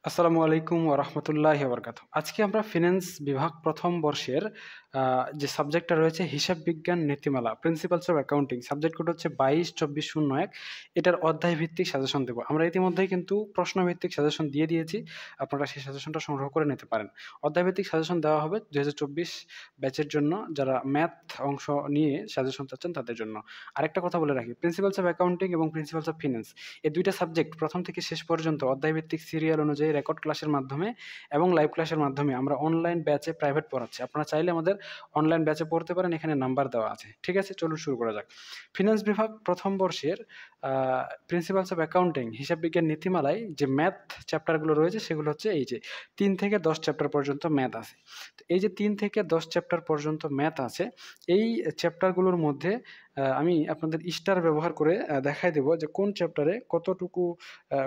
আসসালামু আলাইকুম ওয়া রাহমাতুল্লাহি ওয়া বারাকাতুহু। আজকে আমরা ফিন্যান্স বিভাগ প্রথম বর্ষের যে সাবজেক্টটা রয়েছে হিসাব বিজ্ঞান নীতিমালা principles of accounting subject code হচ্ছে 22-24-01। এটার অধ্যায় ভিত্তিক সাজেশন দেব। আমরা ইতিমধ্যেই কিন্তু প্রশ্ন ভিত্তিক সাজেশন দিয়ে দিয়েছি। আপনারা সেই সাজেশনটা সংগ্রহ করে নিতে পারেন। অধ্যায় ভিত্তিক সাজেশন দেওয়া হবে 2024 ব্যাচের জন্য, যারা ম্যাথ অংশ নিয়ে সাজেশন চাচ্ছেন তাদের জন্য। আরেকটা কথা বলে রাখি, প্রিন্সিপালস অফ অ্যাকাউন্টিং এবং প্রিন্সিপালস অফ ফিন্যান্স এই দুইটা সাবজেক্ট প্রথম থেকে শেষ পর্যন্ত অধ্যায়ভিত্তিক সিরিয়াল অনুযায়ী রেকর্ড ক্লাসের মাধ্যমে এবং লাইভ ক্লাসের মাধ্যমে আমরা অনলাইন ব্যাচে প্রাইভেট পড়াচ্ছি। আপনারা চাইলে আমাদের অনলাইন ব্যাচে পড়তে পারেন, এখানে নাম্বার দেওয়া আছে। ঠিক আছে, চলুন শুরু করা যাক। ফিন্যান্স বিভাগ প্রথম বর্ষের প্রিন্সিপালস অফ অ্যাকাউন্টিং হিসাব বিজ্ঞান নীতিমালায় যে ম্যাথ চ্যাপ্টারগুলো রয়েছে সেগুলো হচ্ছে এই যে 3 থেকে 10 চ্যাপ্টার পর্যন্ত ম্যাথ আছে। তো এই যে 3 থেকে 10 চ্যাপ্টার পর্যন্ত ম্যাথ আছে, এই চ্যাপ্টারগুলোর মধ্যে আমি আপনাদের স্টার ব্যবহার করে দেখাই দেব যে কোন চ্যাপ্টারে কতটুকু,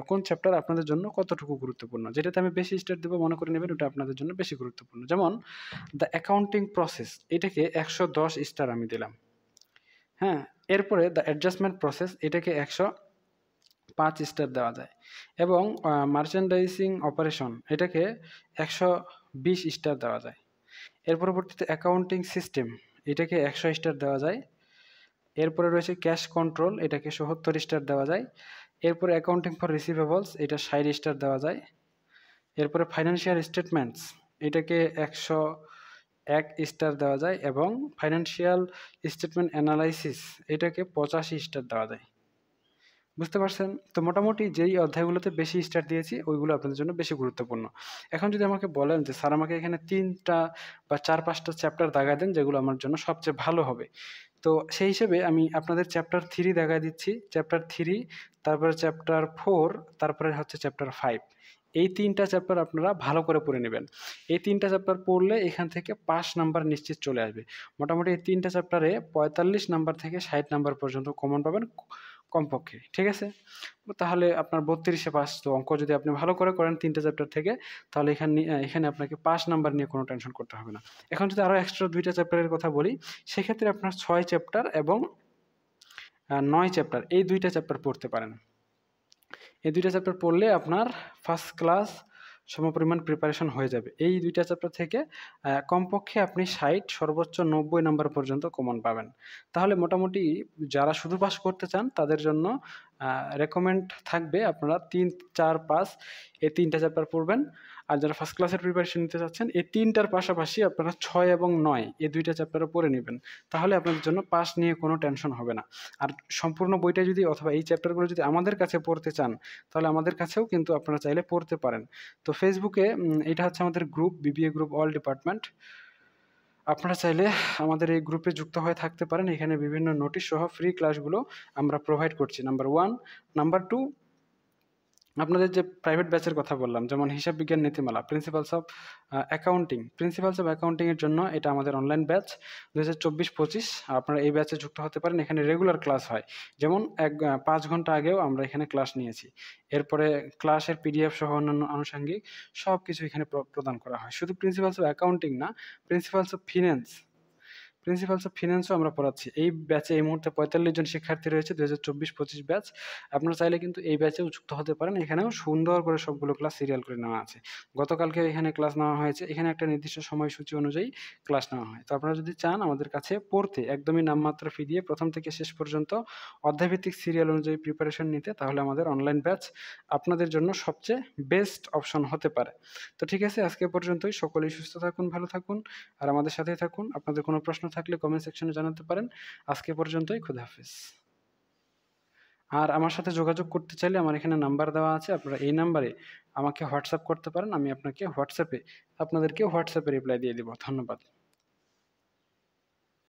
কোন চ্যাপ্টার আপনাদের জন্য কতটুকু গুরুত্বপূর্ণ। যেটাতে আমি বেশি স্টার দেবো মনে করে নেবেন ওটা আপনাদের জন্য বেশি গুরুত্বপূর্ণ। যেমন দ্য অ্যাকাউন্টিং প্রসেস, এটাকে 110 স্টার আমি দিলাম। হ্যাঁ, এরপরে দ্য অ্যাডজাস্টমেন্ট প্রসেস, এটাকে 105 স্টার দেওয়া যায়। এবং মার্চেন্ডাইজিং অপারেশন, এটাকে 120 স্টার দেওয়া যায়। এর পরবর্তীতে অ্যাকাউন্টিং সিস্টেম, এটাকে 100 স্টার দেওয়া যায়। এরপরে রয়েছে ক্যাশ কন্ট্রোল, এটাকে 77 স্টার দেওয়া যায়। এরপরে অ্যাকাউন্টিং ফর রিসিভেবলস, এটা 60 স্টার দেওয়া যায়। এরপরে ফাইন্যান্সিয়াল স্টেটমেন্টস, এটাকে 101 স্টার দেওয়া যায়। এবং ফাইন্যান্সিয়াল স্টেটমেন্ট অ্যানালাইসিস, এটাকে 85 স্টার দেওয়া যায়। বুঝতে পারছেন? তো মোটামুটি যেই অধ্যায়গুলোতে বেশি স্টার দিয়েছি ওইগুলো আপনাদের জন্য বেশি গুরুত্বপূর্ণ। এখন যদি আমাকে বলেন যে স্যার আমাকে এখানে 3টা বা 4-5টা চ্যাপ্টার দাগায় দেন যেগুলো আমার জন্য সবচেয়ে ভালো হবে, তো সেই হিসেবে আমি আপনাদের চ্যাপ্টার 3 দেখায় দিচ্ছি। চ্যাপ্টার 3, তারপরে চ্যাপ্টার 4, তারপরে হচ্ছে চ্যাপ্টার 5। এই 3টা চ্যাপ্টার আপনারা ভালো করে পড়ে নেবেন। এই 3টা চ্যাপ্টার পড়লে এখান থেকে পাস নাম্বার নিশ্চিত চলে আসবে। মোটামুটি এই 3টা চ্যাপ্টারে 45 নাম্বার থেকে 60 নাম্বার পর্যন্ত কমন পাবেন কমপক্ষে। ঠিক আছে? তাহলে আপনার 32-এ পাস। তো অঙ্ক যদি আপনি ভালো করে করেন 3টা চ্যাপ্টার থেকে, তাহলে এখানে আপনাকে পাস নাম্বার নিয়ে কোনো টেনশন করতে হবে না। এখন যদি আরও এক্সট্রা 2টা চ্যাপ্টারের কথা বলি, সেক্ষেত্রে আপনার 6 চ্যাপ্টার এবং 9 চ্যাপ্টার, এই 2টা চ্যাপ্টার পড়তে পারেন। এই 2টা চ্যাপ্টার পড়লে আপনার ফার্স্ট ক্লাস সমপরিমাণ প্রিপারেশন হয়ে যাবে। এই 2টা চ্যাপ্টার থেকে কমপক্ষে আপনি 60, সর্বোচ্চ 90 নাম্বার পর্যন্ত কমন পাবেন। তাহলে মোটামুটি যারা শুধু পাস করতে চান তাদের জন্য রেকমেন্ড থাকবে আপনারা 3, 4, 5 এই 3টা চ্যাপ্টার পড়বেন। আর যারা ফার্স্ট ক্লাসের প্রিপারেশন নিতে চাচ্ছেন এই 3টার পাশাপাশি আপনারা 6 এবং 9 এই 2টা চ্যাপ্টারও পড়ে নেবেন। তাহলে আপনাদের জন্য পাস নিয়ে কোনো টেনশন হবে না। আর সম্পূর্ণ বইটা যদি অথবা এই চ্যাপ্টারগুলো যদি আমাদের কাছে পড়তে চান, তাহলে আমাদের কাছেও কিন্তু আপনারা চাইলে পড়তে পারেন। তো ফেসবুকে এটা হচ্ছে আমাদের group, BBA group all department. আপনারা চাইলে আমাদের এই গ্রুপে যুক্ত হয়ে থাকতে পারেন। এখানে বিভিন্ন নোটিশ সহ ফ্রি ক্লাসগুলো আমরা প্রোভাইড করছি, নাম্বার 1। নাম্বার 2, আপনাদের যে প্রাইভেট ব্যাচের কথা বললাম, যেমন হিসাব বিজ্ঞান নীতিমালা প্রিন্সিপালস অফ অ্যাকাউন্টিং এর জন্য এটা আমাদের অনলাইন ব্যাচ 2024-25। আপনারা এই ব্যাচে যুক্ত হতে পারেন। এখানে রেগুলার ক্লাস হয়, যেমন 5 ঘন্টা আগেও আমরা এখানে ক্লাস নিয়েছি। এরপরে ক্লাসের পিডিএফ সহ অন্যান্য আনুষঙ্গিক সব কিছু এখানে প্রদান করা হয়। শুধু প্রিন্সিপালস অফ অ্যাকাউন্টিং না, প্রিন্সিপালস অফ ফিন্যান্সও আমরা পড়াচ্ছি। এই ব্যাচে এই মুহূর্তে 45 জন শিক্ষার্থী রয়েছে, 2024-25 ব্যাচ। আপনারা চাইলে কিন্তু এই ব্যাচেও যুক্ত হতে পারেন। এখানেও সুন্দর করে সবগুলো ক্লাস সিরিয়াল করে নেওয়া আছে। গতকালকে এখানে ক্লাস নেওয়া হয়েছে, এখানে একটা নির্দিষ্ট সময়সূচি অনুযায়ী ক্লাস নেওয়া হয়। তো আপনারা যদি চান আমাদের কাছে পড়তে, একদমই নামমাত্র ফি দিয়ে প্রথম থেকে শেষ পর্যন্ত অধ্যায়ভিত্তিক সিরিয়াল অনুযায়ী প্রিপারেশন নিতে, তাহলে আমাদের অনলাইন ব্যাচ আপনাদের জন্য সবচেয়ে বেস্ট অপশন হতে পারে। তো ঠিক আছে, আজকে পর্যন্তই। সকলেই সুস্থ থাকুন, ভালো থাকুন, আর আমাদের সাথেই থাকুন। আপনাদের কোনো প্রশ্ন থাকলে কমেন্ট সেকশনে জানাতে পারেন। আজকে পর্যন্তই, খুদা হাফেজ। আর আমার সাথে যোগাযোগ করতে চাইলে আমার এখানে নাম্বার দেওয়া আছে, আপনারা এই নাম্বারে আমাকে হোয়াটসঅ্যাপ করতে পারেন। আমি আপনাদেরকে হোয়াটসঅ্যাপে রিপ্লাই দিয়ে দিব। ধন্যবাদ।